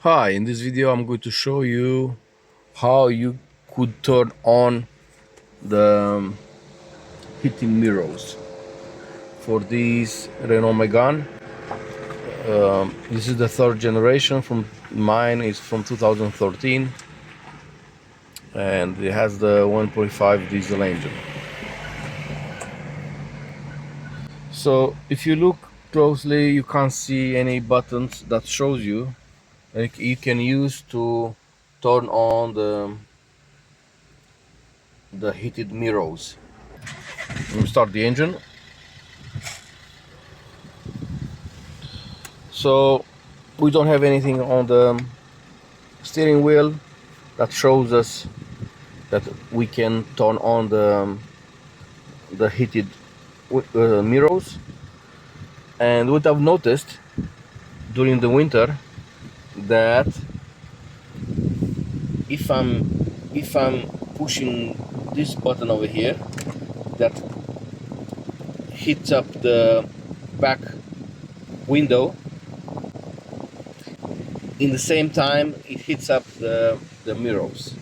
Hi, in this video I'm going to show you how you could turn on the heating mirrors for this Renault Megane. This is the third generation. From mine is from 2013 and it has the 1.5 diesel engine. So if you look closely, you can't see any buttons that shows you like you can use to turn on the heated mirrors. We start the engine. So we don't have anything on the steering wheel that shows us that we can turn on the heated mirrors. And what I've noticed during the winter, that if I'm pushing this button over here, that hits up the back window, in the same time it hits up the mirrors.